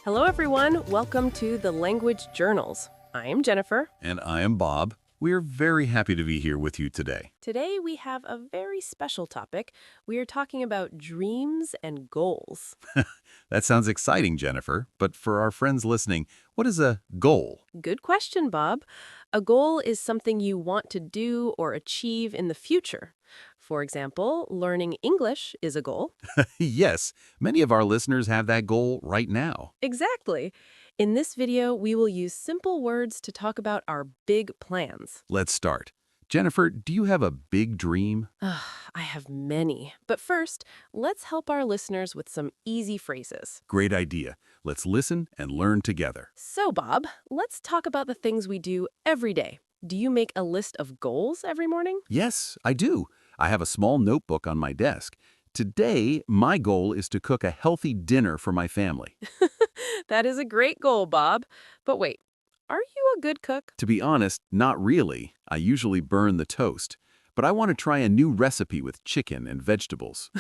Hello, everyone. Welcome to the Language Journals. I am Jennifer. And I am Bob. We are very happy to be here with you today. Today, we have a very special topic. We are talking about dreams and goals. That sounds exciting, Jennifer. But for our friends listening, what is a goal? Good question, Bob. A goal is something you want to do or achieve in the future. For example, learning English is a goal. Yes, many of our listeners have that goal right now. Exactly. In this video, we will use simple words to talk about our big plans. Let's start. Jennifer, do you have a big dream? I have many. But first, let's help our listeners with some easy phrases. Great idea. Let's listen and learn together. So, Bob, let's talk about the things we do every day. Do you make a list of goals every morning? Yes, I do. I have a small notebook on my desk. Today, my goal is to cook a healthy dinner for my family. That is a great goal, Bob. But wait, are you a good cook? To be honest, not really. I usually burn the toast. But I want to try a new recipe with chicken and vegetables.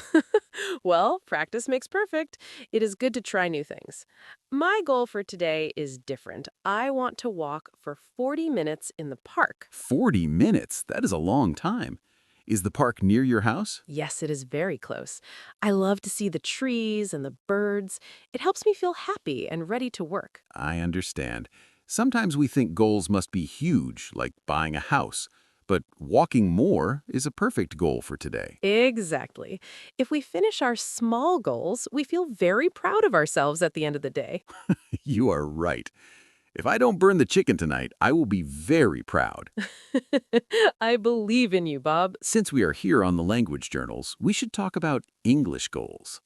Well, practice makes perfect. It is good to try new things. My goal for today is different. I want to walk for 40 minutes in the park. 40 minutes? That is a long time. Is the park near your house? Yes, it is very close. I love to see the trees and the birds. It helps me feel happy and ready to work. I understand. Sometimes we think goals must be huge, like buying a house. But walking more is a perfect goal for today. Exactly. If we finish our small goals, we feel very proud of ourselves at the end of the day. You are right. If I don't burn the chicken tonight, I will be very proud. I believe in you, Bob. Since we are here on the language journals, we should talk about English goals.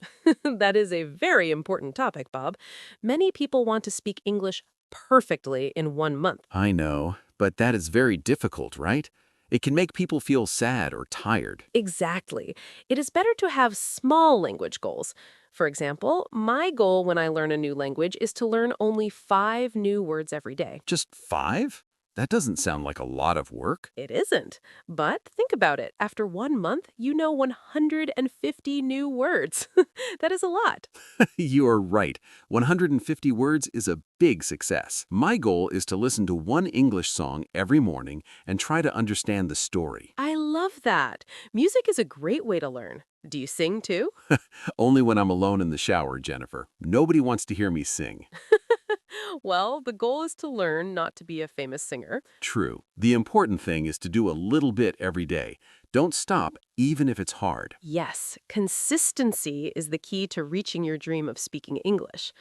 That is a very important topic, Bob. Many people want to speak English perfectly in 1 month. I know, but that is very difficult, right? It can make people feel sad or tired. Exactly. It is better to have small language goals. For example, my goal when I learn a new language is to learn only 5 new words every day. Just 5? That doesn't sound like a lot of work. It isn't. But think about it. After 1 month, you know 150 new words. That is a lot. You are right. 150 words is a big success. My goal is to listen to one English song every morning and try to understand the story. I love that. Music is a great way to learn. Do you sing too? Only when I'm alone in the shower, Jennifer. Nobody wants to hear me sing. Well, the goal is to learn, not to be a famous singer. True. The important thing is to do a little bit every day. Don't stop, even if it's hard. Yes, consistency is the key to reaching your dream of speaking English.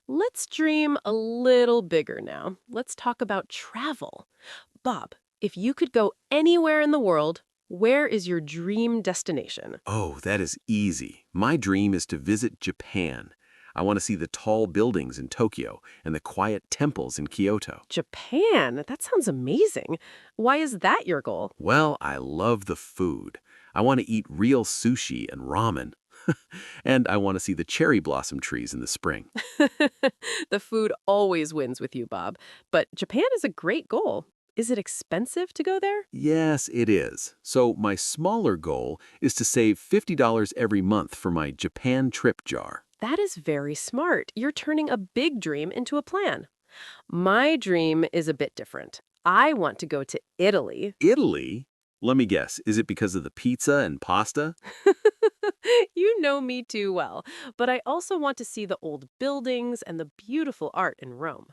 Let's dream a little bigger now. Let's talk about travel. Bob, if you could go anywhere in the world, where is your dream destination? Oh, that is easy. My dream is to visit Japan. I want to see the tall buildings in Tokyo and the quiet temples in Kyoto. Japan? That sounds amazing. Why is that your goal? Well, I love the food. I want to eat real sushi and ramen. And I want to see the cherry blossom trees in the spring. The food always wins with you, Bob. But Japan is a great goal. Is it expensive to go there? Yes, it is. So my smaller goal is to save $50 every month for my Japan trip jar. That is very smart. You're turning a big dream into a plan. My dream is a bit different. I want to go to Italy. Italy? Let me guess, is it because of the pizza and pasta? You know me too well. But I also want to see the old buildings and the beautiful art in Rome.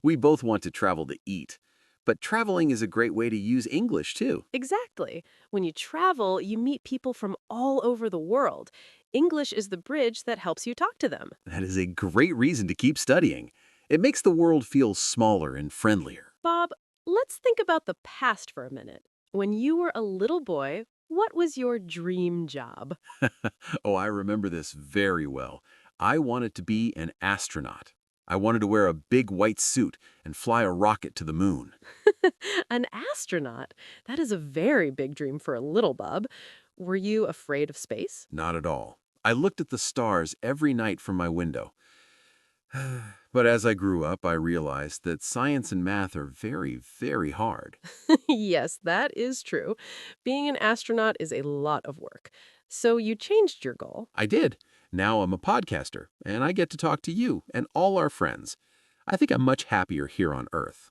We both want to travel to eat. But traveling is a great way to use English, too. Exactly. When you travel, you meet people from all over the world. English is the bridge that helps you talk to them. That is a great reason to keep studying. It makes the world feel smaller and friendlier. Bob, let's think about the past for a minute. When you were a little boy, what was your dream job? Oh, I remember this very well. I wanted to be an astronaut. I wanted to wear a big white suit and fly a rocket to the moon. An astronaut? That is a very big dream for a little Bob. Were you afraid of space? Not at all. I looked at the stars every night from my window. But as I grew up, I realized that science and math are very, very hard. Yes, that is true. Being an astronaut is a lot of work. So you changed your goal. I did. Now I'm a podcaster, and I get to talk to you and all our friends. I think I'm much happier here on Earth.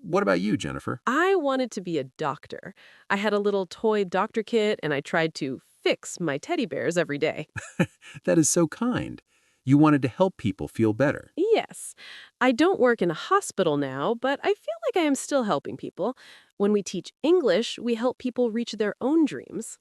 What about you, Jennifer? I wanted to be a doctor. I had a little toy doctor kit and I tried to fix my teddy bears every day. That is so kind. You wanted to help people feel better. Yes, I don't work in a hospital now, but I feel like I am still helping people. When we teach English, we help people reach their own dreams.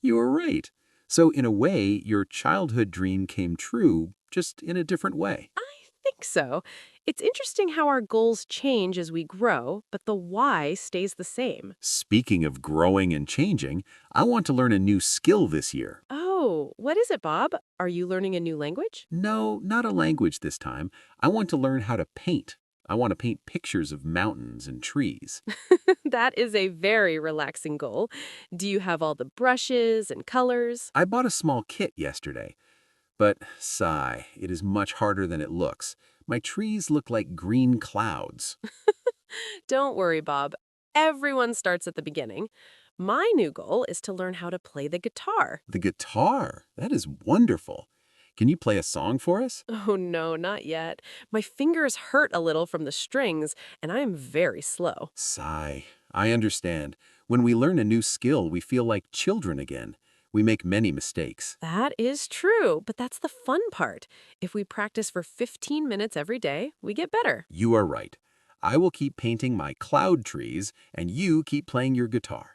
You were right. So, in a way, your childhood dream came true, just in a different way. I think so. It's interesting how our goals change as we grow, but the why stays the same. Speaking of growing and changing, I want to learn a new skill this year. Oh, what is it, Bob? Are you learning a new language? No, not a language this time. I want to learn how to paint. I want to paint pictures of mountains and trees. That is a very relaxing goal. Do you have all the brushes and colors? I bought a small kit yesterday, but sigh, it is much harder than it looks. My trees look like green clouds. Don't worry, Bob. Everyone starts at the beginning. My new goal is to learn how to play the guitar. The guitar, that is wonderful. Can you play a song for us? Oh no, not yet. My fingers hurt a little from the strings, and I am very slow. Sigh. I understand. When we learn a new skill, we feel like children again. We make many mistakes. That is true, but that's the fun part. If we practice for 15 minutes every day, we get better. You are right. I will keep painting my cloud trees, and you keep playing your guitar.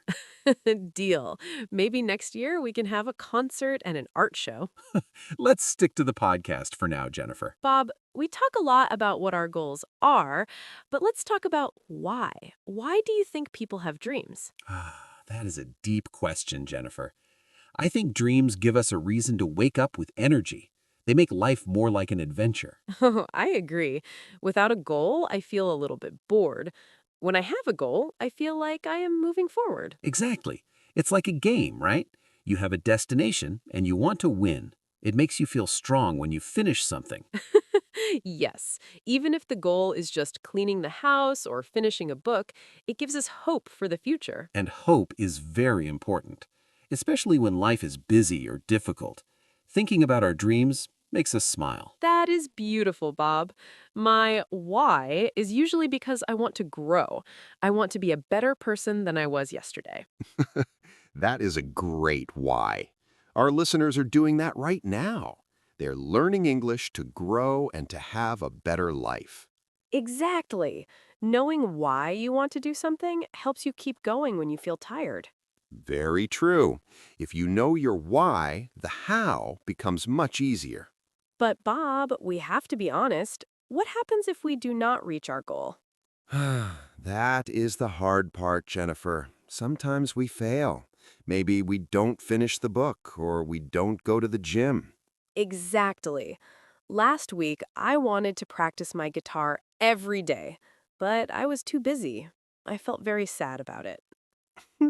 Deal. Maybe next year we can have a concert and an art show. Let's stick to the podcast for now, Jennifer. Bob, we talk a lot about what our goals are, but let's talk about why. Why do you think people have dreams? That is a deep question, Jennifer. I think dreams give us a reason to wake up with energy. They make life more like an adventure. Oh, I agree. Without a goal, I feel a little bit bored. When I have a goal, I feel like I am moving forward. Exactly. It's like a game, right? You have a destination and you want to win. It makes you feel strong when you finish something. Yes, even if the goal is just cleaning the house or finishing a book, it gives us hope for the future. And hope is very important, especially when life is busy or difficult. Thinking about our dreams makes us smile. That is beautiful, Bob. My why is usually because I want to grow. I want to be a better person than I was yesterday. That is a great why. Our listeners are doing that right now. They're learning English to grow and to have a better life. Exactly. Knowing why you want to do something helps you keep going when you feel tired. Very true. If you know your why, the how becomes much easier. But, Bob, we have to be honest. What happens if we do not reach our goal? That is the hard part, Jennifer. Sometimes we fail. Maybe we don't finish the book or we don't go to the gym. Exactly. Last week, I wanted to practice my guitar every day, but I was too busy. I felt very sad about it.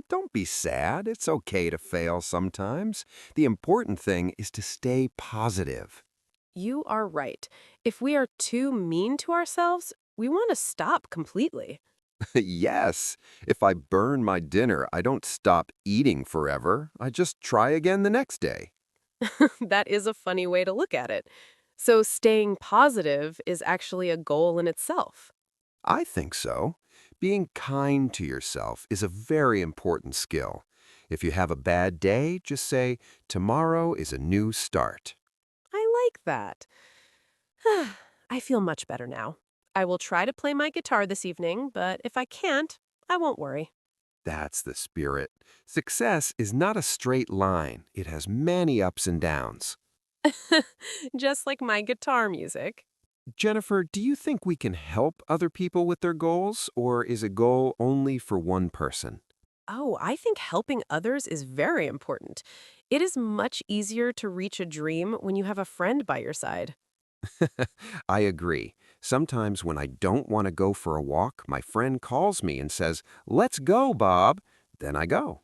Don't be sad. It's okay to fail sometimes. The important thing is to stay positive. You are right. If we are too mean to ourselves, we want to stop completely. Yes, if I burn my dinner, I don't stop eating forever. I just try again the next day. That is a funny way to look at it. So staying positive is actually a goal in itself. I think so. Being kind to yourself is a very important skill. If you have a bad day, just say, tomorrow is a new start. I like that. I feel much better now. I will try to play my guitar this evening, but if I can't, I won't worry. That's the spirit. Success is not a straight line. It has many ups and downs. Just like my guitar music. Jennifer, do you think we can help other people with their goals, or is a goal only for one person? Oh, I think helping others is very important. It is much easier to reach a dream when you have a friend by your side. I agree. Sometimes when I don't want to go for a walk, my friend calls me and says, "Let's go, Bob." Then I go.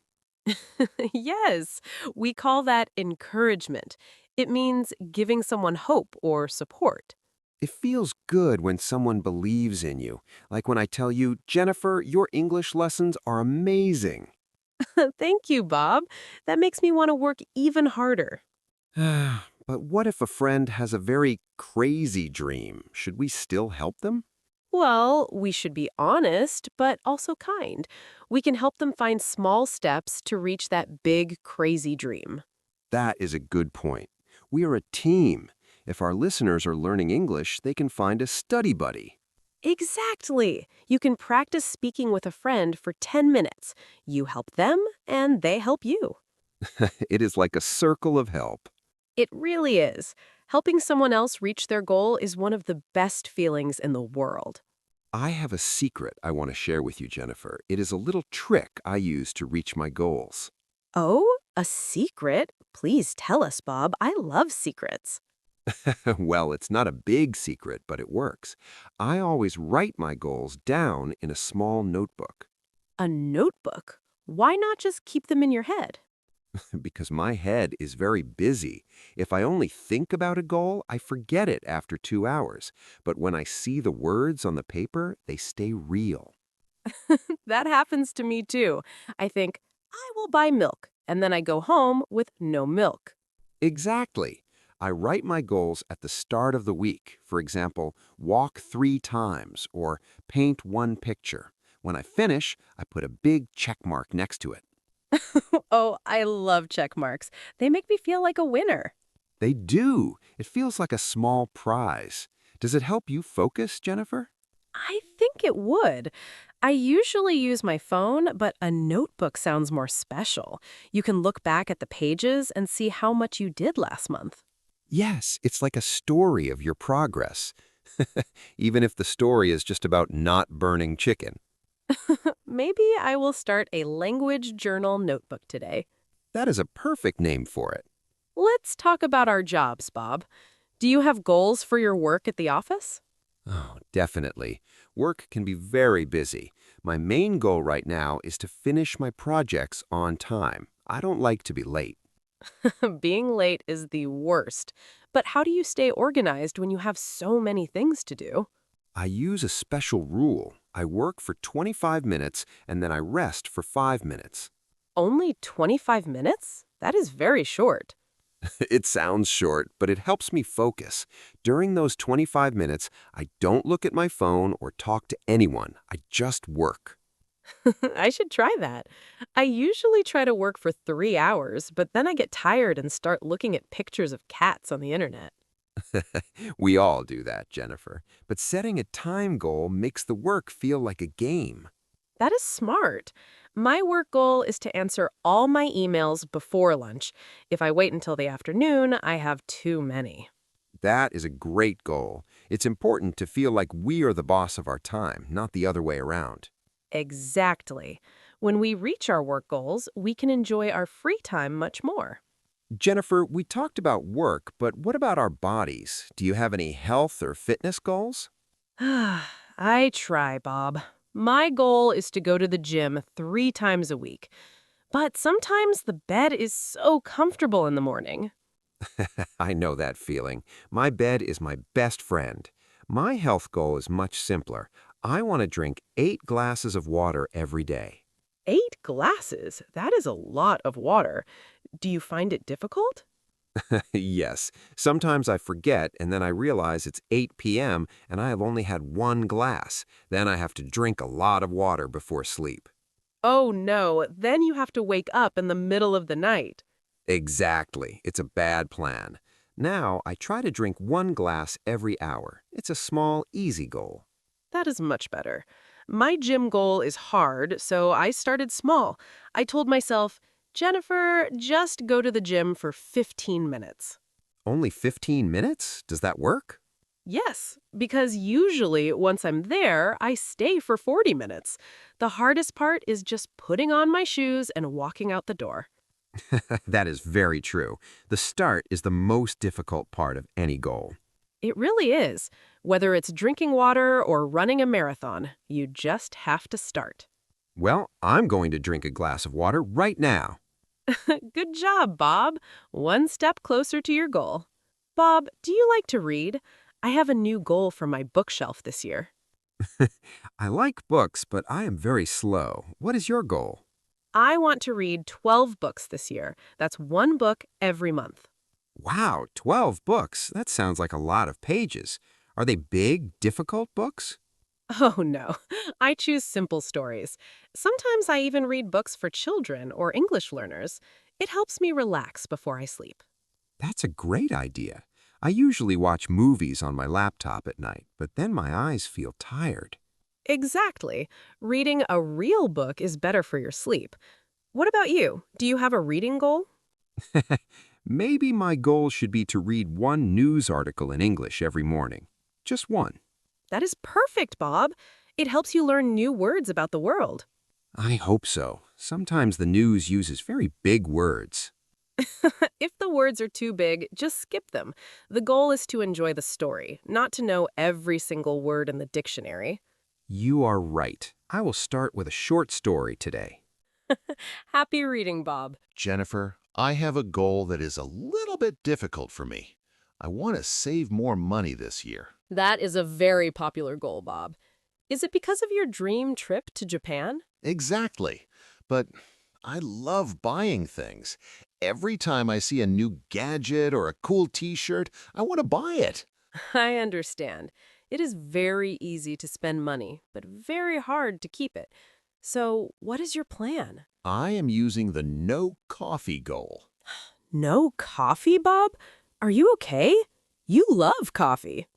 Yes, we call that encouragement. It means giving someone hope or support. It feels good when someone believes in you, like when I tell you, "Jennifer, your English lessons are amazing." Thank you, Bob. That makes me want to work even harder. But what if a friend has a very crazy dream? Should we still help them? Well, we should be honest, but also kind. We can help them find small steps to reach that big, crazy dream. That is a good point. We are a team. If our listeners are learning English, they can find a study buddy. Exactly. You can practice speaking with a friend for 10 minutes. You help them, and they help you. It is like a circle of help. It really is. Helping someone else reach their goal is one of the best feelings in the world. I have a secret I want to share with you, Jennifer. It is a little trick I use to reach my goals. Oh, a secret? Please tell us, Bob. I love secrets. Well, it's not a big secret, but it works. I always write my goals down in a small notebook A notebook? Why not just keep them in your head? because my head is very busy. If I only think about a goal, I forget it after 2 hours. But when I see the words on the paper, they stay real. That happens to me too. I think, I will buy milk, and then I go home with no milk. Exactly. I write my goals at the start of the week. For example, walk 3 times or paint one picture. When I finish, I put a big check mark next to it. Oh, I love check marks. They make me feel like a winner. They do. It feels like a small prize. Does it help you focus, Jennifer? I think it would. I usually use my phone, but a notebook sounds more special. You can look back at the pages and see how much you did last month. Yes, it's like a story of your progress. Even if the story is just about not burning chicken. Maybe I will start a language journal notebook today. That is a perfect name for it. Let's talk about our jobs, Bob. Do you have goals for your work at the office? Oh, definitely. Work can be very busy. My main goal right now is to finish my projects on time. I don't like to be late. Being late is the worst. But how do you stay organized when you have so many things to do? I use a special rule. I work for 25 minutes and then I rest for 5 minutes. Only 25 minutes? That is very short. It sounds short, but it helps me focus. During those 25 minutes, I don't look at my phone or talk to anyone. I just work. I should try that. I usually try to work for 3 hours, but then I get tired and start looking at pictures of cats on the internet. We all do that, Jennifer. But setting a time goal makes the work feel like a game. That is smart. My work goal is to answer all my emails before lunch. If I wait until the afternoon, I have too many. That is a great goal. It's important to feel like we are the boss of our time, not the other way around. Exactly. When we reach our work goals, we can enjoy our free time much more. Jennifer, we talked about work, but what about our bodies? Do you have any health or fitness goals? I try, Bob. My goal is to go to the gym 3 times a week. But sometimes the bed is so comfortable in the morning. I know that feeling. My bed is my best friend. My health goal is much simpler. I want to drink 8 glasses of water every day. 8 glasses? That is a lot of water. Do you find it difficult? Yes, sometimes I forget and then I realize it's 8 p.m. and I have only had 1 glass. Then I have to drink a lot of water before sleep. Oh no, then you have to wake up in the middle of the night. Exactly. It's a bad plan. Now I try to drink 1 glass every hour. It's a small, easy goal. That is much better. My gym goal is hard, so I started small. I told myself, Jennifer, just go to the gym for 15 minutes. Only 15 minutes? Does that work? Yes, because usually once I'm there, I stay for 40 minutes. The hardest part is just putting on my shoes and walking out the door. That is very true. The start is the most difficult part of any goal. It really is. Whether it's drinking water or running a marathon, you just have to start. Well, I'm going to drink a glass of water right now. Good job, Bob. One step closer to your goal. Bob, do you like to read? I have a new goal for my bookshelf this year. I like books, but I am very slow. What is your goal? I want to read 12 books this year. That's one book every month. Wow, 12 books. That sounds like a lot of pages. Are they big, difficult books? Oh no, I choose simple stories. Sometimes I even read books for children or English learners. It helps me relax before I sleep. That's a great idea. I usually watch movies on my laptop at night, but then my eyes feel tired. Exactly. Reading a real book is better for your sleep. What about you? Do you have a reading goal? Maybe my goal should be to read one news article in English every morning. Just one. That is perfect, Bob. It helps you learn new words about the world. I hope so. Sometimes the news uses very big words. If the words are too big, just skip them. The goal is to enjoy the story, not to know every single word in the dictionary. You are right. I will start with a short story today. Happy reading, Bob. Jennifer, I have a goal that is a little bit difficult for me. I want to save more money this year. That is a very popular goal, Bob. Is it because of your dream trip to Japan? Exactly. But I love buying things. Every time I see a new gadget or a cool t-shirt, I want to buy it. I understand. It is very easy to spend money, but very hard to keep it. So, what is your plan? I am using the no coffee goal. No coffee, Bob? Are you okay? You love coffee.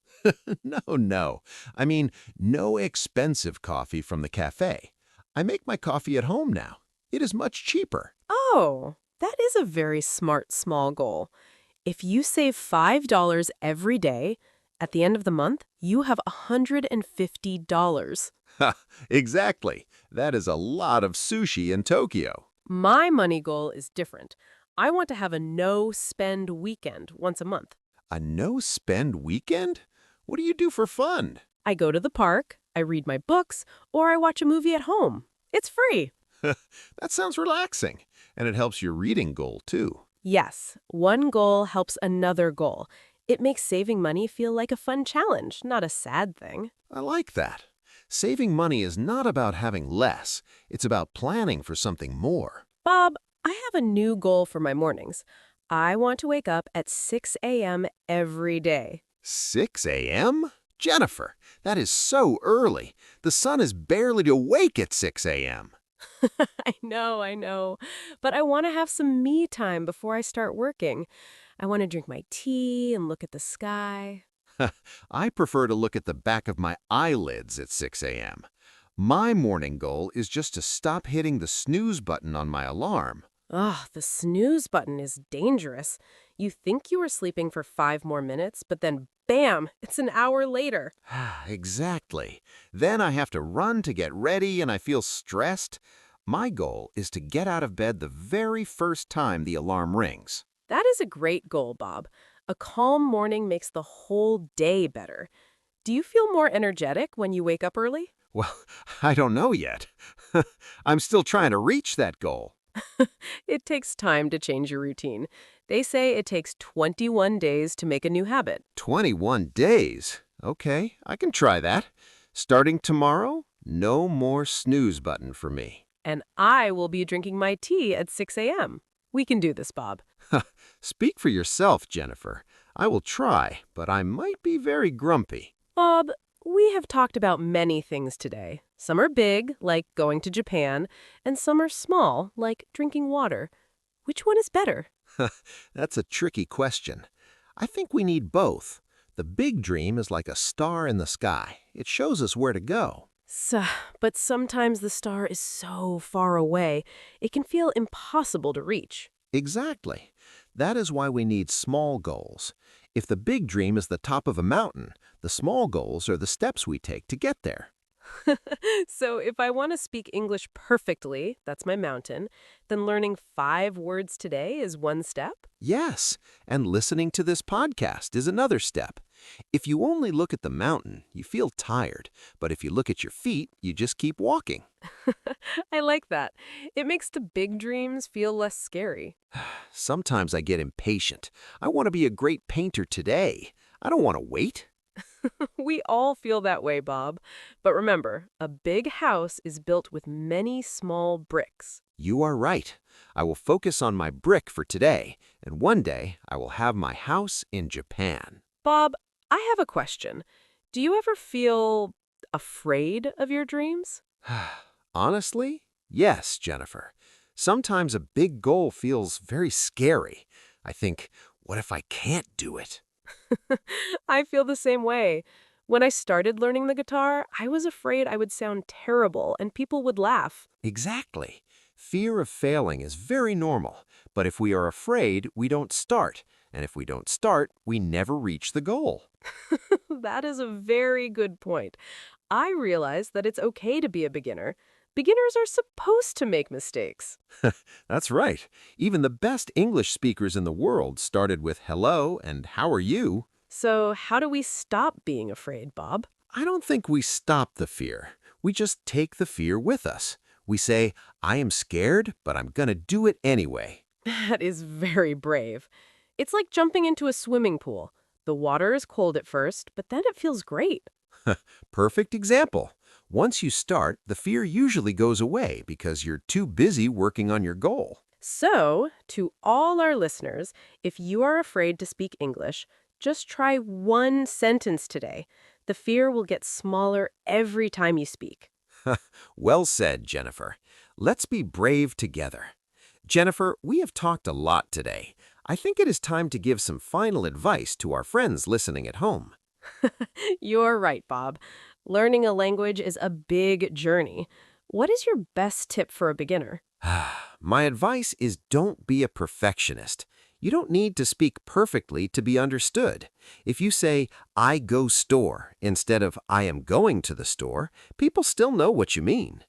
No. I mean, no expensive coffee from the cafe. I make my coffee at home now. It is much cheaper. Oh, that is a very smart small goal. If you save $5 every day, at the end of the month, you have $150. Ha, exactly. That is a lot of sushi in Tokyo. My money goal is different. I want to have a no-spend weekend once a month. A no-spend weekend? What do you do for fun? I go to the park, I read my books, or I watch a movie at home. It's free. That sounds relaxing, and it helps your reading goal, too. Yes, one goal helps another goal. It makes saving money feel like a fun challenge, not a sad thing. I like that. Saving money is not about having less. It's about planning for something more. Bob, I have a new goal for my mornings. I want to wake up at 6 a.m. every day. 6 a.m.? Jennifer, that is so early. The sun is barely awake at 6 a.m. I know. But I want to have some me time before I start working. I want to drink my tea and look at the sky. I prefer to look at the back of my eyelids at 6 a.m. My morning goal is just to stop hitting the snooze button on my alarm. Ugh, the snooze button is dangerous. You think you are sleeping for 5 more minutes, but then bam, it's an hour later. Exactly. Then I have to run to get ready and I feel stressed. My goal is to get out of bed the very first time the alarm rings. That is a great goal, Bob. A calm morning makes the whole day better. Do you feel more energetic when you wake up early? Well, I don't know yet. I'm still trying to reach that goal. It takes time to change your routine. They say it takes 21 days to make a new habit. 21 days? Okay, I can try that. Starting tomorrow, no more snooze button for me. And I will be drinking my tea at 6 a.m. We can do this, Bob. Speak for yourself, Jennifer. I will try, but I might be very grumpy. Bob, we have talked about many things today. Some are big, like going to Japan, and some are small, like drinking water. Which one is better? That's a tricky question. I think we need both. The big dream is like a star in the sky. It shows us where to go. But sometimes the star is so far away, it can feel impossible to reach. Exactly. That is why we need small goals. If the big dream is the top of a mountain, the small goals are the steps we take to get there. So if I want to speak English perfectly, that's my mountain, then learning 5 words today is one step? Yes, and listening to this podcast is another step. If you only look at the mountain, you feel tired, but if you look at your feet, you just keep walking. I like that. It makes the big dreams feel less scary. Sometimes I get impatient. I want to be a great painter today. I don't want to wait. We all feel that way, Bob. But remember, a big house is built with many small bricks. You are right. I will focus on my brick for today, and one day I will have my house in Japan. Bob, I have a question. Do you ever feel afraid of your dreams? Honestly, yes, Jennifer. Sometimes a big goal feels very scary. I think, what if I can't do it? I feel the same way. When I started learning the guitar, I was afraid I would sound terrible and people would laugh. Exactly. Fear of failing is very normal, but if we are afraid, we don't start. And if we don't start, we never reach the goal. That is a very good point. I realize that it's okay to be a beginner. Beginners are supposed to make mistakes. That's right. Even the best English speakers in the world started with hello and how are you? So, how do we stop being afraid, Bob? I don't think we stop the fear. We just take the fear with us. We say, I am scared, but I'm gonna do it anyway. That is very brave. It's like jumping into a swimming pool. The water is cold at first, but then it feels great. Perfect example. Once you start, the fear usually goes away because you're too busy working on your goal. So, to all our listeners, if you are afraid to speak English, just try one sentence today. The fear will get smaller every time you speak. Well said, Jennifer. Let's be brave together. Jennifer, we have talked a lot today. I think it is time to give some final advice to our friends listening at home. You're right, Bob. Learning a language is a big journey. What is your best tip for a beginner? My advice is don't be a perfectionist. You don't need to speak perfectly to be understood. If you say, I go store, instead of I am going to the store, people still know what you mean.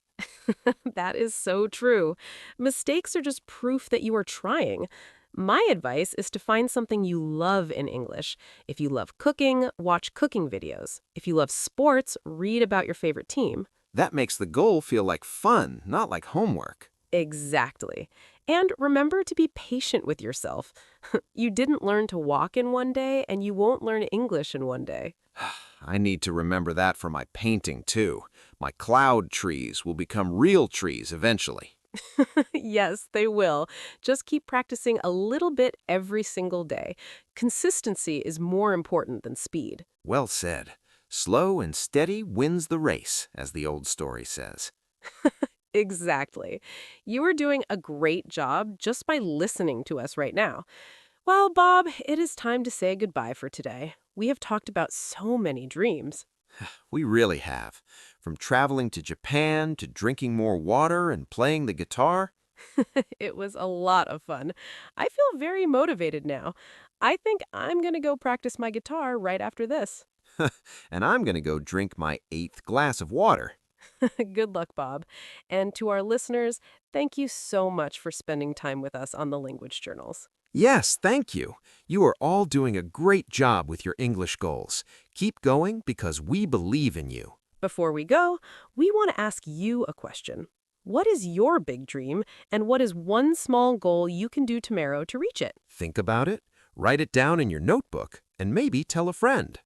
That is so true. Mistakes are just proof that you are trying. My advice is to find something you love in English. If you love cooking, watch cooking videos. If you love sports, read about your favorite team. That makes the goal feel like fun, not like homework. Exactly. And remember to be patient with yourself. You didn't learn to walk in one day, and you won't learn English in one day. I need to remember that for my painting, too. My cloud trees will become real trees eventually. Yes, they will. Just keep practicing a little bit every single day. Consistency is more important than speed. Well said. Slow and steady wins the race, as the old story says. Exactly. You are doing a great job just by listening to us right now. Well, Bob, it is time to say goodbye for today. We have talked about so many dreams. We really have. From traveling to Japan to drinking more water and playing the guitar. It was a lot of fun. I feel very motivated now. I think I'm going to go practice my guitar right after this. And I'm going to go drink my 8th glass of water. Good luck, Bob. And to our listeners, thank you so much for spending time with us on the Language Journals. Yes, thank you. You are all doing a great job with your English goals. Keep going because we believe in you. Before we go, we want to ask you a question. What is your big dream, and what is one small goal you can do tomorrow to reach it? Think about it, write it down in your notebook, and maybe tell a friend.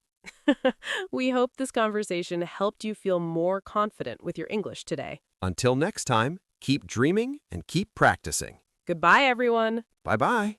We hope this conversation helped you feel more confident with your English today. Until next time, keep dreaming and keep practicing. Goodbye, everyone. Bye-bye.